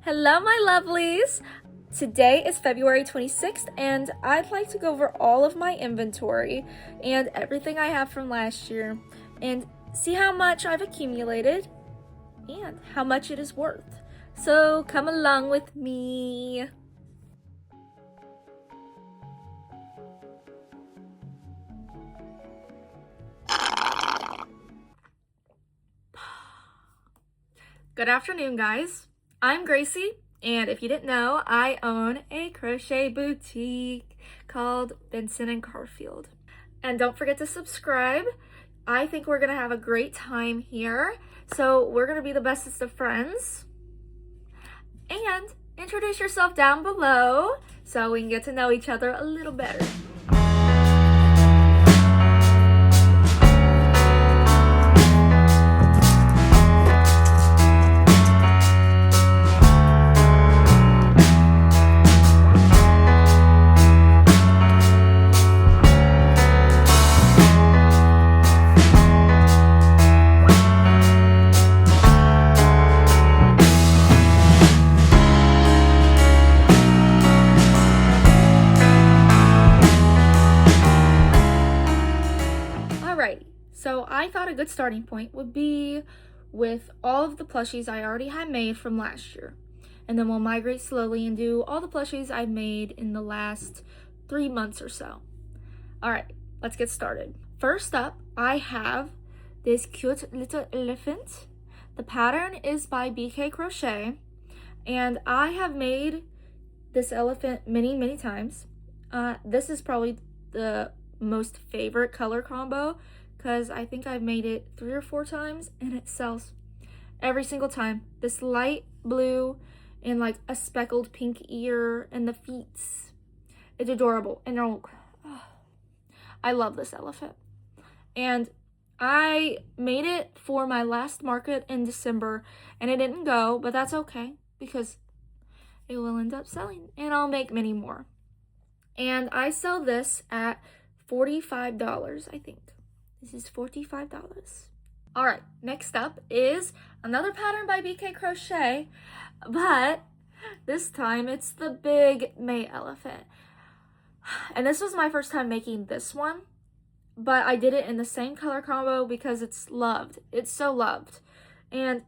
Hello, my lovelies! Today is February 26th, and I'd like to go over all of my inventory and everything I have from last year and see how much I've accumulated and how much it is worth. So come along with me. Good afternoon, guys. I'm Gracie, and if you didn't know, I own a crochet boutique called Benson & Garfield. And don't forget to subscribe. I think we're gonna have a great time here. So we're gonna be the bestest of friends. And introduce yourself down below so we can get to know each other a little better. So I thought a good starting point would be with all of the plushies I already had made from last year. And then we'll migrate slowly and do all the plushies I've made in the last 3 months or so. All right, let's get started. First up, I have this cute little elephant. The pattern is by BK Crochet, and I have made this elephant many times. This is probably the most favorite color combo because I think I've made it 3 or 4 times and it sells every single time. This light blue and like a speckled pink ear and the feet. It's adorable. And I love this elephant. And I made it for my last market in December and it didn't go, but that's okay because it will end up selling and I'll make many more. And I sell this at $45, I think. This is $45. All right, next up is another pattern by BK Crochet, but this time it's the big May elephant. And this was my first time making this one, but I did it in the same color combo because it's loved. It's so loved. And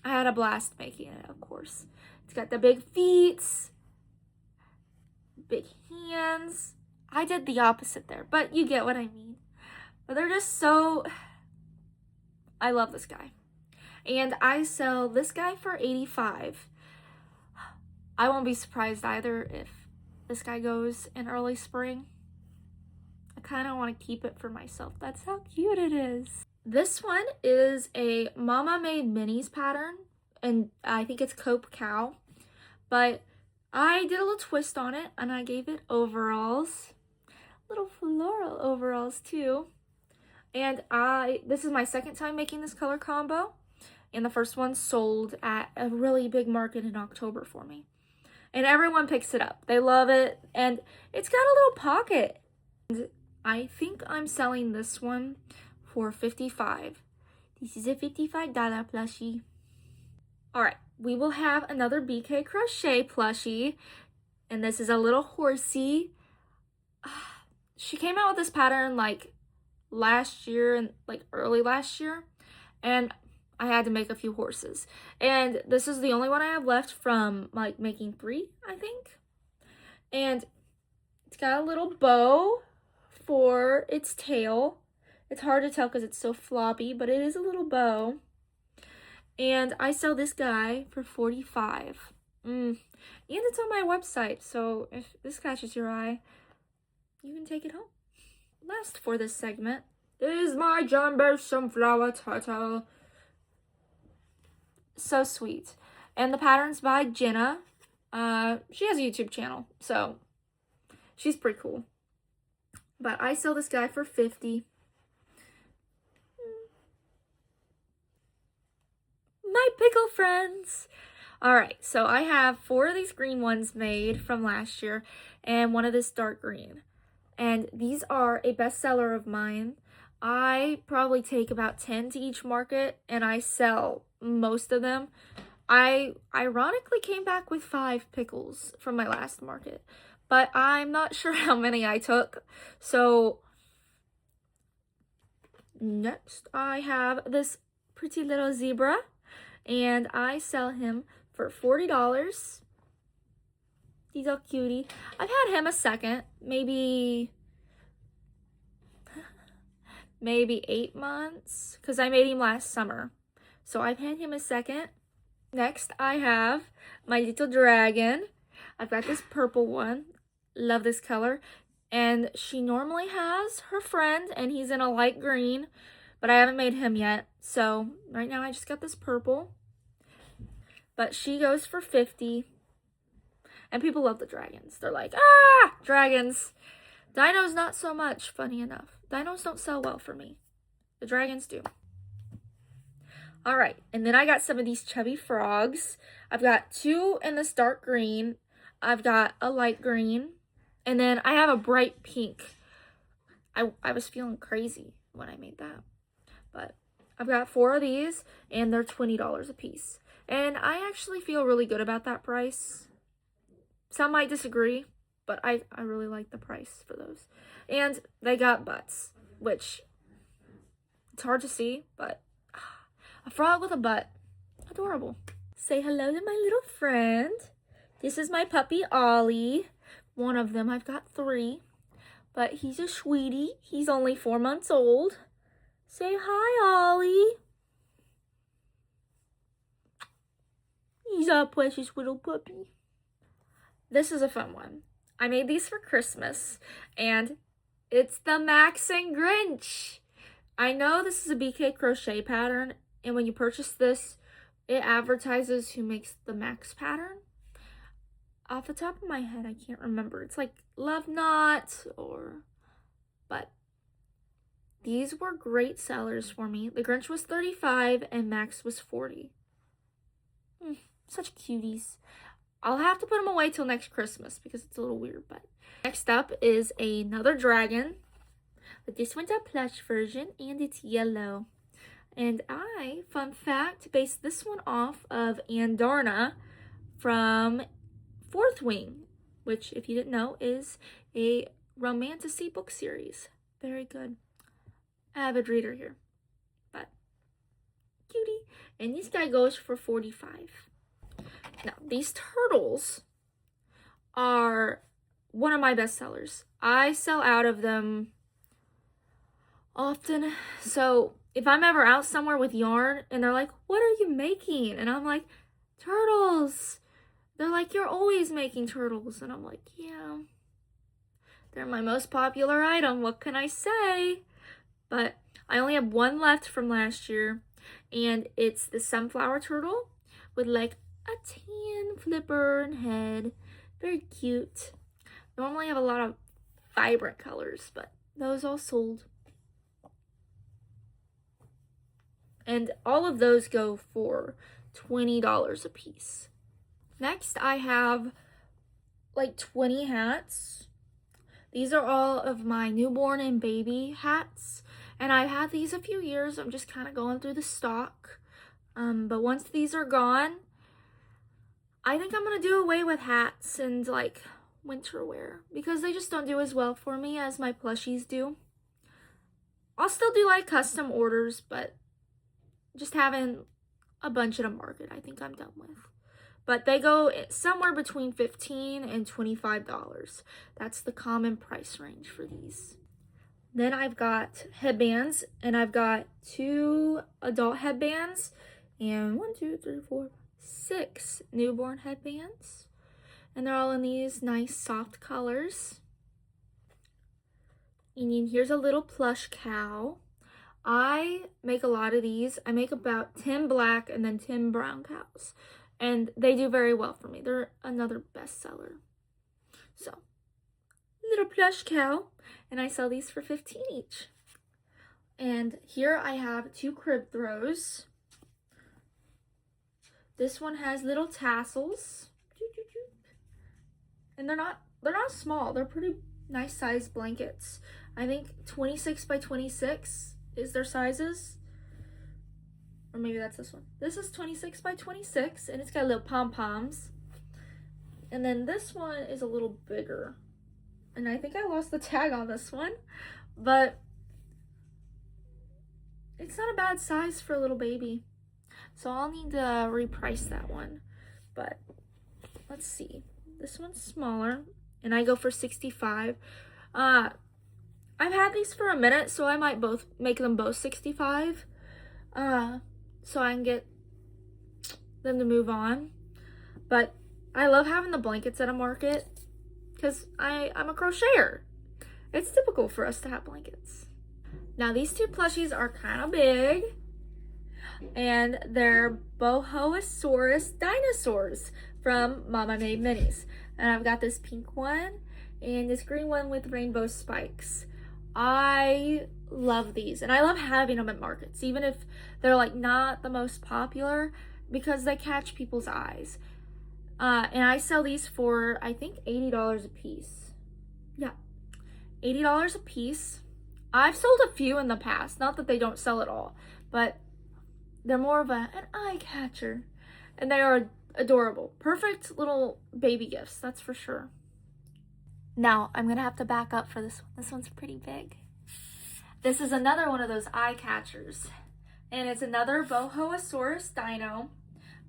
I had a blast making it, of course. It's got the big feet, big hands. I did the opposite there, but you get what I mean. But they're just so, I love this guy. And I sell this guy for $85. I won't be surprised either if this guy goes in early spring. I kind of want to keep it for myself. That's how cute it is. This one is a Mama Made Minis pattern, and I think it's Cope Cow. But I did a little twist on it, and I gave it overalls. Little floral overalls, too. And this is my second time making this color combo. And the first one sold at a really big market in October for me. And everyone picks it up. They love it. And it's got a little pocket. And I think I'm selling this one for $55. This is a $55 plushie. Alright, we will have another BK Crochet plushie. And this is a little horsey. She came out with this pattern like last year and like early last year, and I had to make a few horses, and this is the only one I have left from like making 3, I think. And it's got a little bow for its tail. It's hard to tell because it's so floppy, but it is a little bow. And I sell this guy for $45. And it's on my website, so if this catches your eye, you can take it home. Last for this segment is my jumbo sunflower turtle. So sweet. And the pattern's by Jenna. She has a YouTube channel, so she's pretty cool. But I sell this guy for $50. My pickle friends. Alright, so I have 4 of these green ones made from last year and one of this dark green. And these are a bestseller of mine. I probably take about 10 to each market and I sell most of them. I ironically came back with 5 pickles from my last market, but I'm not sure how many I took. So next I have this pretty little zebra, and I sell him for $40. He's a cutie. I've had him a second, maybe 8 months, because I made him last summer. So I've had him a second. Next, I have my little dragon. I've got this purple one. Love this color. And she normally has her friend, and he's in a light green, but I haven't made him yet. So right now I just got this purple. But she goes for $50. And people love the dragons. They're like, ah, dragons. Dinos not so much, funny enough. Dinos don't sell well for me. The dragons do. All right, and then I got some of these chubby frogs. I've got 2 in this dark green. I've got a light green. And then I have a bright pink. I was feeling crazy when I made that. But I've got 4 of these, and they're $20 a piece. And I actually feel really good about that price. Some might disagree, but I really like the price for those. And they got butts, which it's hard to see, but a frog with a butt. Adorable. Say hello to my little friend. This is my puppy, Ollie. One of them. I've got 3. But he's a sweetie. He's only 4 months old. Say hi, Ollie. He's a precious little puppy. This is a fun one. I made these for Christmas, and it's the Max and Grinch. I know this is a BK crochet pattern, and when you purchase this, it advertises who makes the Max pattern. Off the top of my head, I can't remember. It's like Love Knot but these were great sellers for me. The Grinch was $35 and Max was $40. Such cuties. I'll have to put them away till next Christmas because it's a little weird, but next up is another dragon. But this one's a plush version, and it's yellow. And I, fun fact, based this one off of Andarna from Fourth Wing, which, if you didn't know, is a romantasy book series. Very good. Avid reader here. But, cutie. And this guy goes for $45. Now, these turtles are one of my best sellers. I sell out of them often. So if I'm ever out somewhere with yarn and they're like, what are you making? And I'm like, turtles. They're like, you're always making turtles. And I'm like, yeah, they're my most popular item. What can I say? But I only have one left from last year, and it's the sunflower turtle with like a tan flipper and head. Very cute. Normally I have a lot of vibrant colors, but those all sold. And all of those go for $20 a piece. Next, I have like 20 hats. These are all of my newborn and baby hats. And I've had these a few years. I'm just kind of going through the stock. But once these are gone, I think I'm going to do away with hats and like winter wear because they just don't do as well for me as my plushies do. I'll still do like custom orders, but just having a bunch at a market, I think I'm done with. But they go somewhere between $15 and $25. That's the common price range for these. Then I've got headbands, and I've got 2 adult headbands and 6 newborn headbands. And they're all in these nice soft colors. And then here's a little plush cow. I make a lot of these. I make about 10 black and then 10 brown cows. And they do very well for me. They're another bestseller. So, little plush cow. And I sell these for $15 each. And here I have 2 crib throws. This one has little tassels. And they're not small. They're pretty nice sized blankets. I think 26 by 26 is their sizes. Or maybe that's this one. This is 26 by 26, and it's got little pom-poms. And then this one is a little bigger. And I think I lost the tag on this one, but it's not a bad size for a little baby. So I'll need to reprice that one. But let's see. This one's smaller, and I go for 65. I've had these for a minute, so I might make them both 65. So I can get them to move on. But I love having the blankets at a market because I'm a crocheter. It's typical for us to have blankets. Now these two plushies are kind of big, and they're Bohosaurus dinosaurs from Mama Made Minis. And I've got this pink one and this green one with rainbow spikes. I love these, and I love having them at markets, even if they're like not the most popular, because they catch people's eyes. And I sell these for, I think, $80 a piece. Yeah, $80 a piece. I've sold a few in the past, not that they don't sell at all, but they're more of an eye catcher, and they are adorable. Perfect little baby gifts, that's for sure. Now, I'm gonna have to back up for this one. This one's pretty big. This is another one of those eye catchers, and it's another Bohosaurus dino,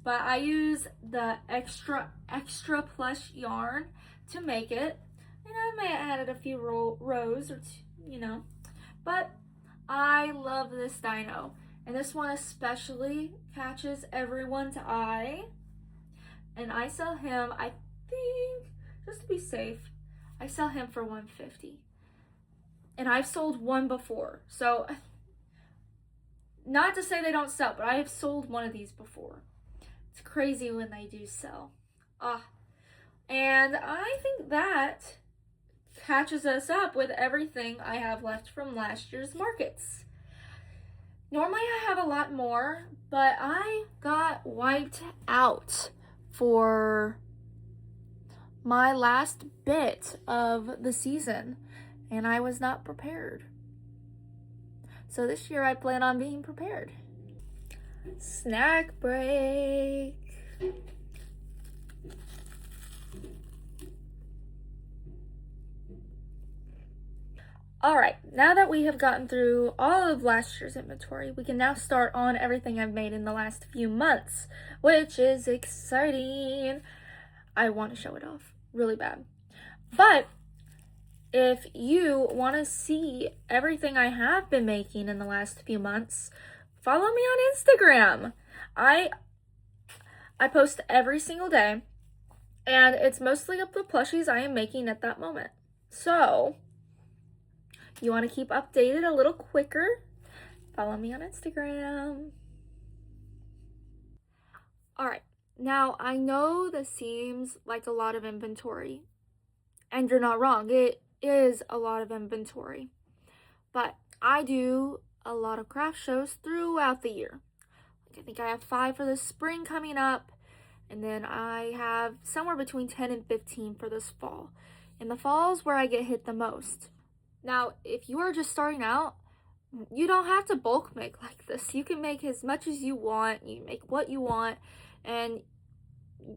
but I use the extra plush yarn to make it, and I may have added a few rows or two, you know, but I love this dino, and this one especially catches everyone's eye, and I sell him, I think, just to be safe, I sell him for $150. And I've sold one before. So, not to say they don't sell, but I have sold one of these before. It's crazy when they do sell. And I think that catches us up with everything I have left from last year's markets. Normally I have a lot more, but I got wiped out for my last bit of the season, and I was not prepared. So this year I plan on being prepared. Snack break. All right, now that we have gotten through all of last year's inventory, we can now start on everything I've made in the last few months, which is exciting. I want to show it off really bad. But if you want to see everything I have been making in the last few months, follow me on Instagram. I post every single day, and it's mostly of the plushies I am making at that moment. So, you want to keep updated a little quicker, follow me on Instagram. All right. Now, I know this seems like a lot of inventory, and you're not wrong, it is a lot of inventory, but I do a lot of craft shows throughout the year. I think I have 5 for the spring coming up, and then I have somewhere between 10 and 15 for this fall. And the fall is where I get hit the most. Now, if you are just starting out, you don't have to bulk make like this. You can make as much as you want, you make what you want, and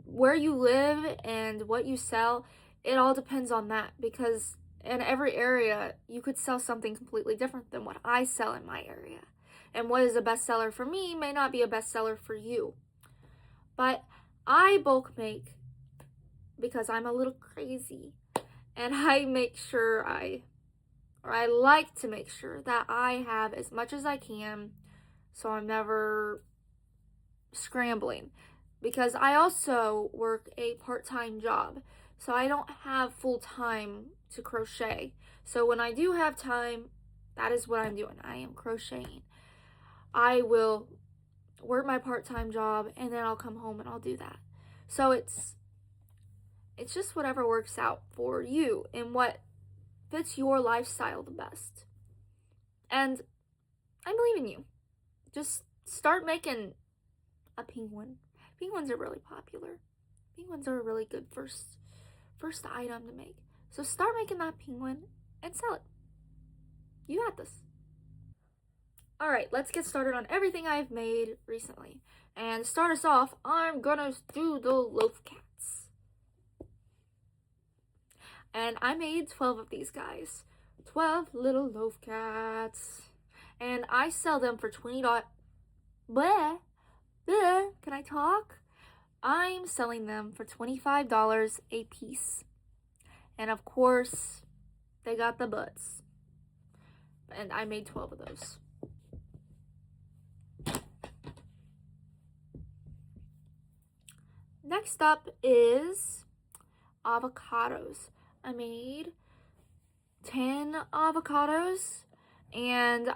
where you live and what you sell, it all depends on that, because in every area you could sell something completely different than what I sell in my area, and what is a bestseller for me may not be a bestseller for you. But I bulk make because I'm a little crazy, and I make sure I like to make sure that I have as much as I can, so I'm never scrambling. Because I also work a part-time job, so I don't have full time to crochet. So when I do have time, that is what I'm doing. I am crocheting. I will work my part-time job, and then I'll come home and I'll do that. So it's just whatever works out for you and what fits your lifestyle the best. And I believe in you. Just start making a penguin. Penguins are really popular. Penguins are a really good first item to make. So start making that penguin and sell it. You got this. Alright, let's get started on everything I've made recently. And to start us off, I'm gonna do the loaf cats. And I made 12 of these guys. 12 little loaf cats. And I sell them for $20. Bleh. Bleh. Can I talk? I'm selling them for $25 a piece. And of course, they got the butts. And I made 12 of those. Next up is avocados. I made 10 avocados, and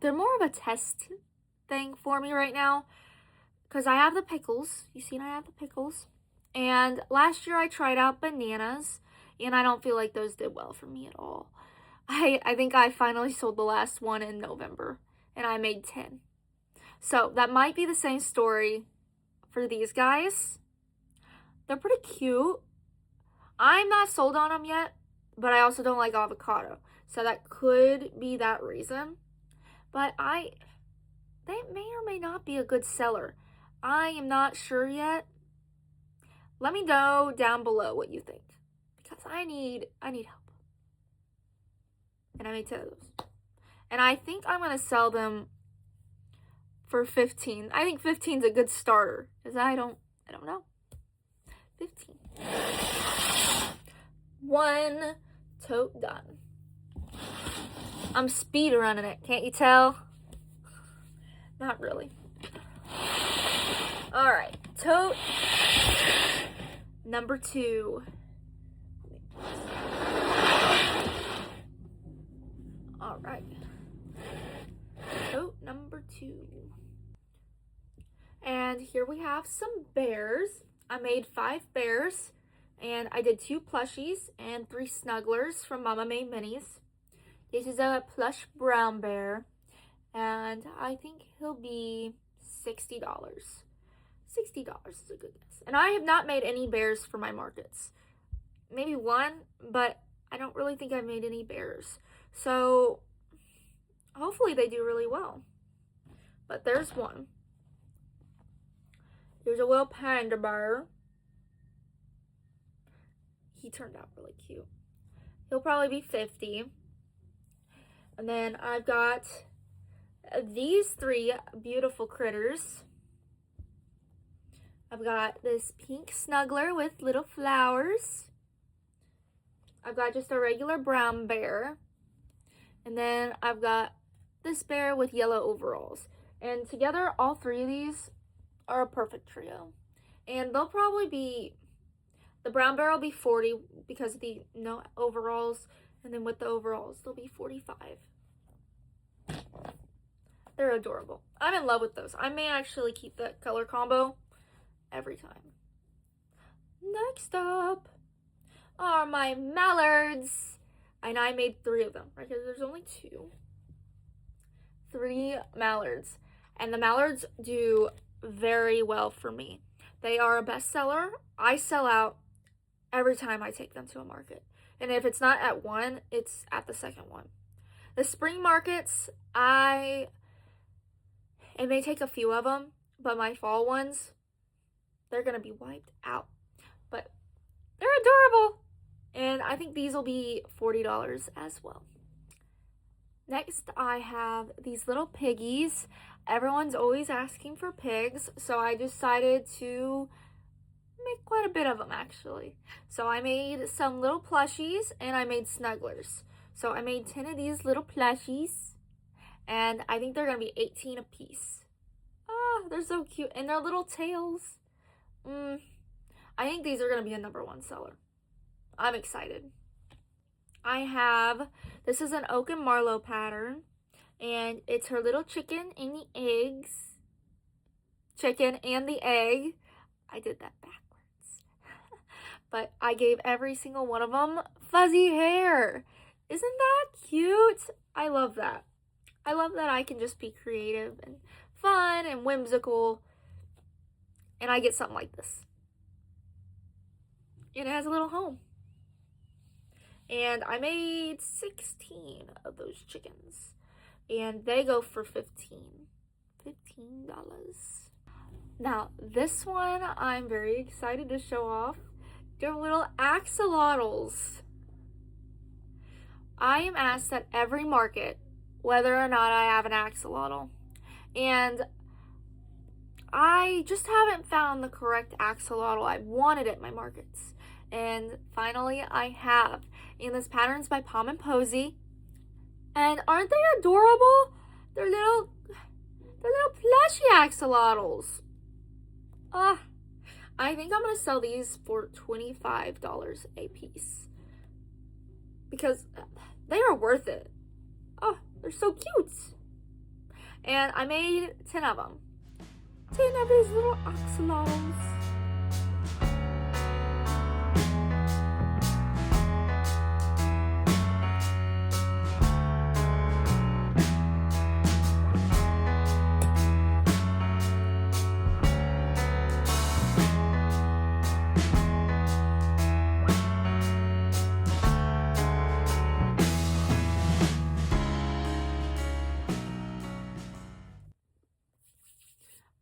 they're more of a test thing for me right now because I have the pickles. You see, I have the pickles. And last year I tried out bananas, and I don't feel like those did well for me at all. I think I finally sold the last one in November, and I made 10. So that might be the same story for these guys. They're pretty cute. I'm not sold on them yet, but I also don't like avocado. So that could be that reason. But they may or may not be a good seller. I am not sure yet. Let me know down below what you think, because I need help. And I made 10 of those. And I think I'm going to sell them for 15. I think 15 is a good starter, because I don't know. 15. One tote done. I'm speed running it, can't you tell? Not really. Alright, tote number 2. Alright. Tote number 2. And here we have some bears. I made 5 bears, and I did 2 plushies and 3 snugglers from Mama Made Minis. This is a plush brown bear, and I think he'll be $60. $60 is a good guess. And I have not made any bears for my markets. Maybe one, but I don't really think I've made any bears. So hopefully they do really well. But there's one. Here's a little panda bear. He turned out really cute. He'll probably be 50. And then I've got these 3 beautiful critters. I've got this pink snuggler with little flowers. I've got just a regular brown bear. And then I've got this bear with yellow overalls. And together, all 3 of these are a perfect trio. And they'll probably be, the brown bear will be 40 because of the overalls, and then with the overalls they'll be 45. They're adorable. I'm in love with those. I may actually keep that color combo every time. Next up are my mallards, and I made 3 of them, right? Because there's only 2. 3 mallards, and the mallards do very well for me. They are a bestseller. I sell out every time I take them to a market. And if it's not at one, it's at the second one. The spring markets, it may take a few of them, but my fall ones, they're going to be wiped out. But they're adorable. And I think these will be $40 as well. Next, I have these little piggies. Everyone's always asking for pigs, so I decided to make quite a bit of them, actually. So I made some little plushies, and I made snugglers. So I made 10 of these little plushies, and I think they're going to be 18 a piece. Ah, they're so cute, and their little tails. I think these are going to be a #1 seller. I'm excited. This is an Oak and Marlowe pattern, and it's her little chicken and the eggs. Chicken and the egg. I did that backwards. But I gave every single one of them fuzzy hair. Isn't that cute? I love that. I love that I can just be creative and fun and whimsical, and I get something like this. And it has a little home. And I made 16 of those chickens. and they go for $15. Now, this one I'm very excited to show off. They're little axolotls. I am asked at every market whether or not I have an axolotl, and I just haven't found the correct axolotl I wanted at my markets. And finally I have. And this pattern's by Palm and Posy. And aren't they adorable? They're little plushy axolotls. I think I'm gonna sell these for $25 a piece, because they are worth it. Oh, they're so cute. And I made 10 of them. 10 of these little axolotls.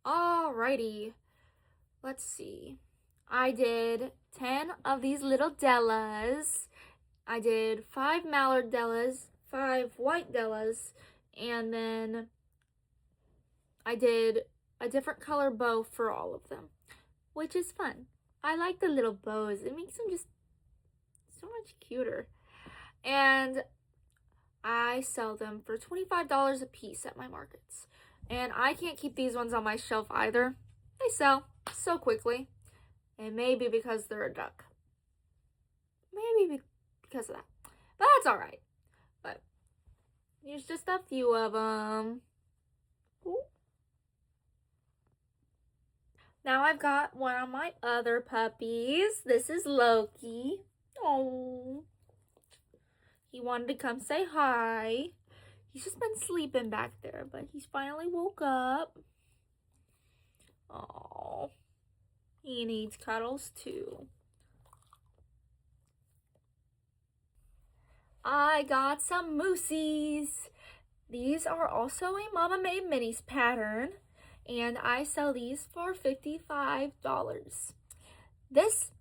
Alrighty, let's see. I did 10 of these little Dellas. I did 5 mallard Dellas, 5 white Dellas, and then I did a different color bow for all of them, which is fun. I like the little bows. It makes them just so much cuter. And I sell them for $25 a piece at my markets. And I can't keep these ones on my shelf either. They sell so quickly. And maybe because they're a duck. Maybe because of that. But that's alright. But here's just a few of them. Ooh. Now I've got one of my other puppies. This is Loki. Oh, he wanted to come say hi. He's just been sleeping back there, but he's finally woke up. Oh, he needs cuddles too. I got some moosies. These are also a Mama Made Minis pattern, and I sell these for $55. This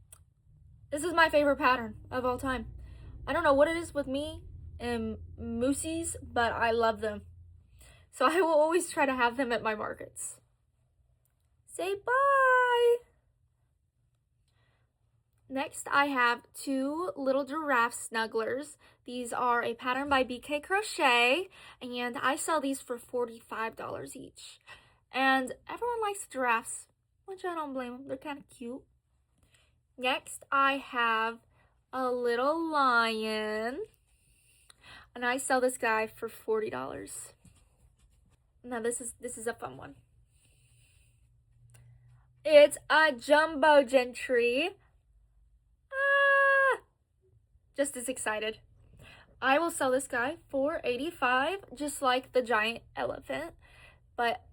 is my favorite pattern of all time. I don't know what it is with me and moosies, but I love them. So I will always try to have them at my markets. Say bye! Next, I have 2 little giraffe snugglers. These are a pattern by BK Crochet, and I sell these for $45 each. And everyone likes giraffes, which I don't blame them. They're kind of cute. Next, I have a little lion, and I sell this guy for $40. Now this is a fun one. It's a jumbo gentry. Just as excited. I will sell this guy for $85, just like the giant elephant. But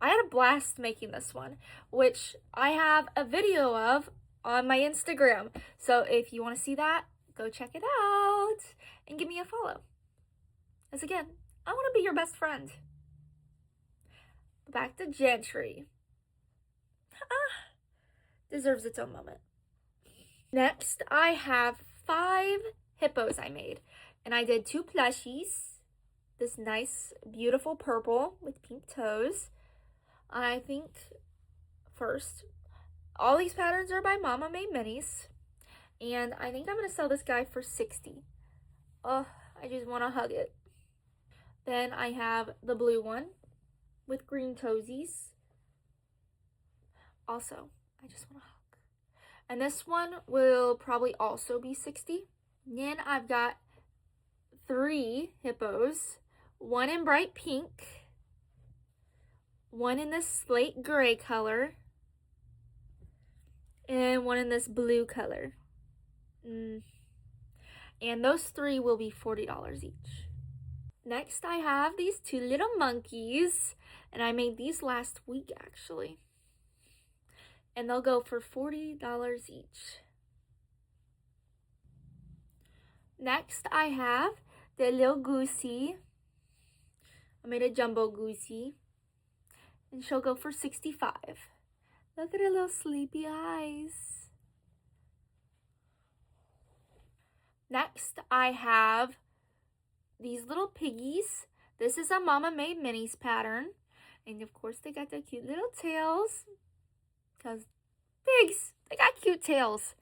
I had a blast making this one, which I have a video of on my Instagram. So if you want to see that, go check it out and give me a follow. As again, I want to be your best friend. Back to Gentry. Deserves its own moment. Next, I have 5 hippos I made. And I did 2 plushies. This nice, beautiful purple with pink toes. I think first, all these patterns are by Mama Made Minis. And I think I'm going to sell this guy for $60. Oh, I just want to hug it. Then I have the blue one with green toesies. Also, I just want to hug. And this one will probably also be $60. Then I've got 3 hippos. One in bright pink. One in this slate gray color. And one in this blue color. And those 3 will be $40 each. Next, I have these 2 little monkeys. And I made these last week, actually. And they'll go for $40 each. Next, I have the little goosey. I made a jumbo goosey, and she'll go for $65. Look at her little sleepy eyes. Next, I have these little piggies. This is a Mama Made Minis pattern. And of course, they got their cute little tails. Because pigs, they got cute tails.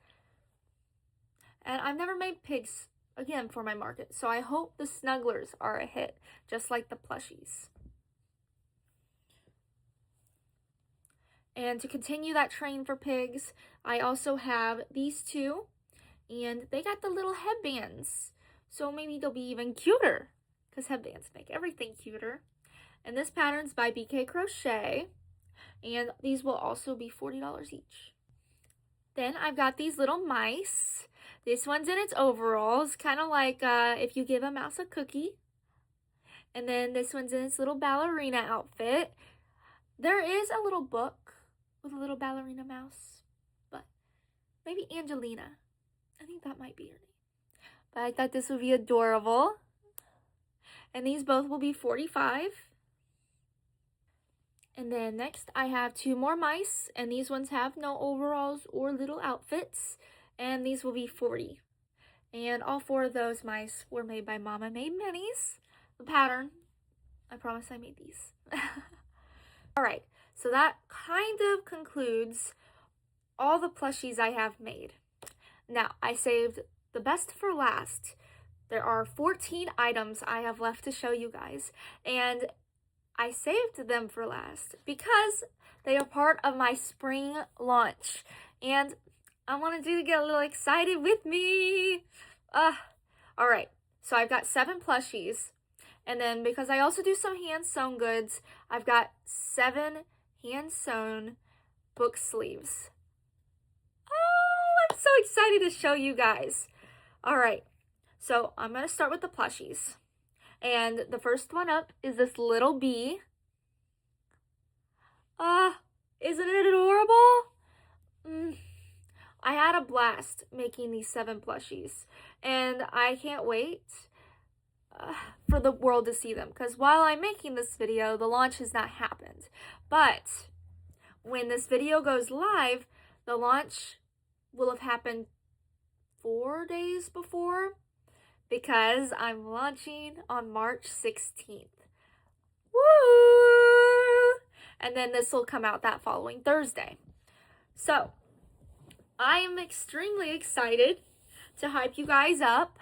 And I've never made pigs, again, for my market. So I hope the snugglers are a hit, just like the plushies. And to continue that train for pigs, I also have these two. And they got the little headbands. So maybe they'll be even cuter. Because headbands make everything cuter. And this pattern's by BK Crochet. And these will also be $40 each. Then I've got these little mice. This one's in its overalls. Kind of like if you give a mouse a cookie. And then this one's in its little ballerina outfit. There is a little book with a little ballerina mouse. But maybe Angelina. I think that might be her name. But I thought this would be adorable. And these both will be $45. And then next I have two more mice. And these ones have no overalls or little outfits. And these will be $40. And all four of those mice were made by Mama Made Minis. The pattern, I promise I made these. Alright, so that kind of concludes all the plushies I have made. Now, I saved the best for last. There are 14 items I have left to show you guys, and I saved them for last because they are part of my spring launch, and I wanted you to get a little excited with me. Alright, so I've got 7 plushies, and then because I also do some hand-sewn goods, I've got 7 hand-sewn book sleeves. I'm so excited to show you guys. Alright, so I'm going to start with the plushies. And the first one up is this little bee. Isn't it adorable? I had a blast making these 7 plushies. And I can't wait for the world to see them. Because while I'm making this video, the launch has not happened. But when this video goes live, the launch will have happened 4 days before, because I'm launching on March 16th. Woo! And then this will come out that following Thursday. So, I am extremely excited to hype you guys up.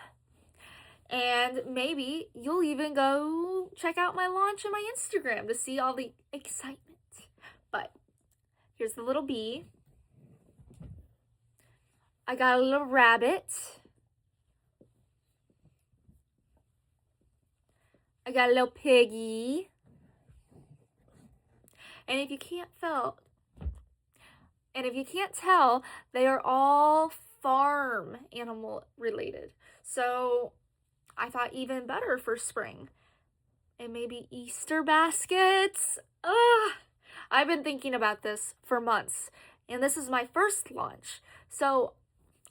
And maybe you'll even go check out my launch on my Instagram to see all the excitement. But, here's the little bee. I got a little rabbit. I got a little piggy. And if you can't tell, they are all farm animal related. So I thought even better for spring. And maybe Easter baskets. I've been thinking about this for months. And this is my first launch. So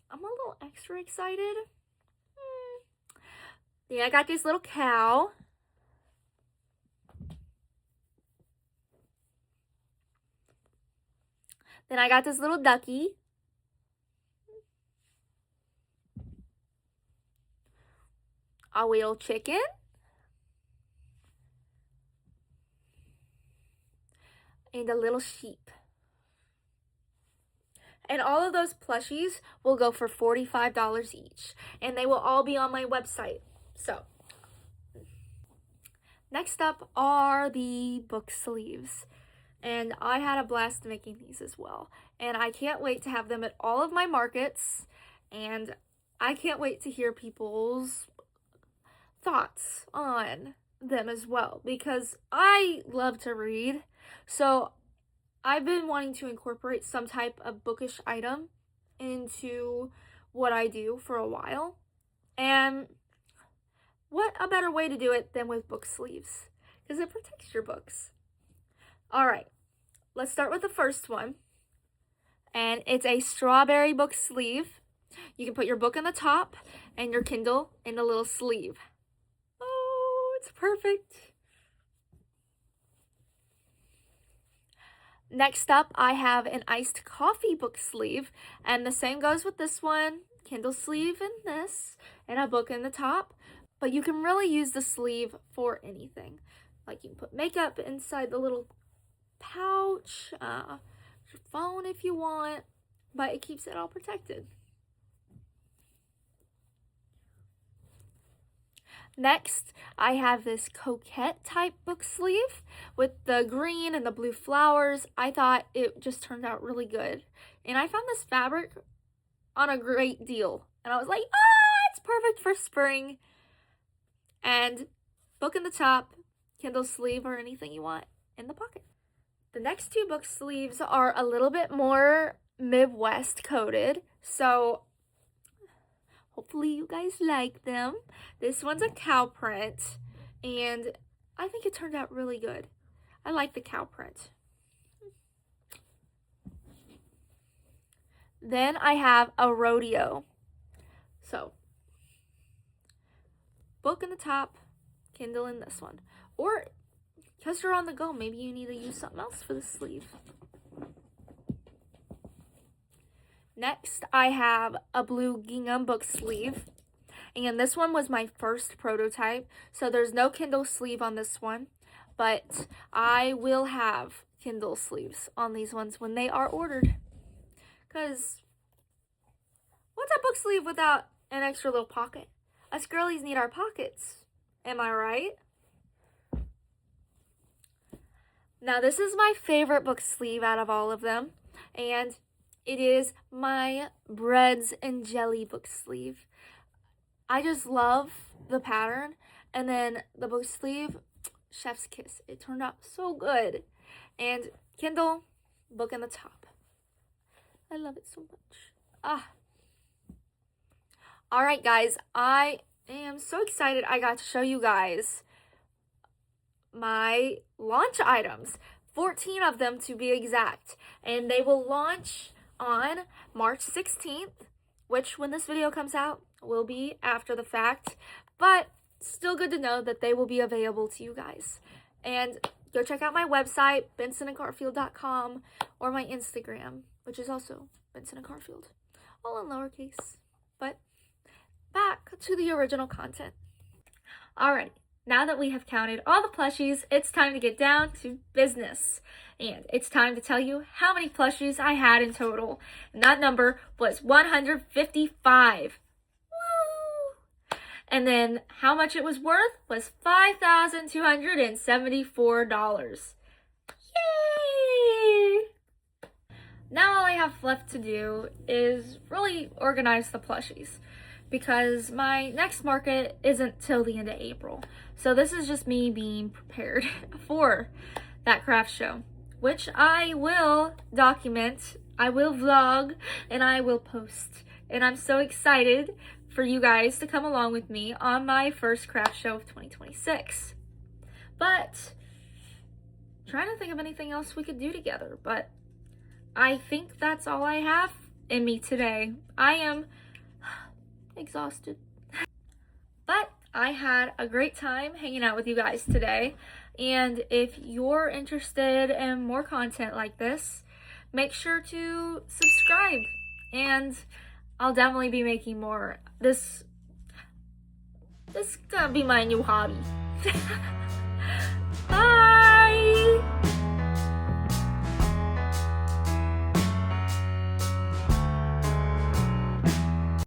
I'm a little extra excited. Yeah, I got this little cow. Then I got this little ducky. A little chicken. And a little sheep. And all of those plushies will go for $45 each. And they will all be on my website. So, next up are the book sleeves. And I had a blast making these as well. And I can't wait to have them at all of my markets. And I can't wait to hear people's thoughts on them as well. Because I love to read. So I've been wanting to incorporate some type of bookish item into what I do for a while. And what a better way to do it than with book sleeves, because it protects your books. Alright, let's start with the first one. And it's a strawberry book sleeve. You can put your book on the top and your Kindle in the little sleeve. Oh, it's perfect. Next up, I have an iced coffee book sleeve, and the same goes with this one, Kindle sleeve and this, and a book in the top. But you can really use the sleeve for anything. Like you can put makeup inside the little pouch, your phone if you want, but it keeps it all protected. Next, I have this coquette type book sleeve with the green and the blue flowers. I thought it just turned out really good. And I found this fabric on a great deal. And I was like, it's perfect for spring. And book in the top, Kindle sleeve, or anything you want in the pocket. The next two book sleeves are a little bit more Midwest coded. So hopefully you guys like them. This one's a cow print, and I think it turned out really good. I like the cow print. Then I have a rodeo. So, book in the top, Kindle in this one. Or, because you're on the go, maybe you need to use something else for the sleeve. Next, I have a blue gingham book sleeve, and this one was my first prototype, so there's no Kindle sleeve on this one, but I will have Kindle sleeves on these ones when they are ordered, because what's a book sleeve without an extra little pocket? Us girlies need our pockets, am I right? Now, this is my favorite book sleeve out of all of them, and it is my breads and jelly book sleeve. I just love the pattern, and then the book sleeve, chef's kiss. It turned out so good. And Kindle, book in the top. I love it so much. All right, guys, I am so excited I got to show you guys my launch items. 14 of them to be exact, and they will launch on March 16th, which when this video comes out will be after the fact, but still good to know that they will be available to you guys. And go check out my website, bensonandcarfield.com, or my Instagram, which is also Benson and Carfield, all in lowercase. But back to the original content. Alright, now that we have counted all the plushies, it's time to get down to business. And it's time to tell you how many plushies I had in total. And that number was 155. Woo! And then how much it was worth was $5,274. Yay! Now all I have left to do is really organize the plushies, because my next market isn't till the end of April. So this is just me being prepared for that craft show, which I will document, I will vlog, and I will post. And I'm so excited for you guys to come along with me on my first craft show of 2026. But trying to think of anything else we could do together, but I think that's all I have in me today. I am exhausted. But I had a great time hanging out with you guys today. And if you're interested in more content like this, make sure to subscribe. And I'll definitely be making more. This is gonna be my new hobby.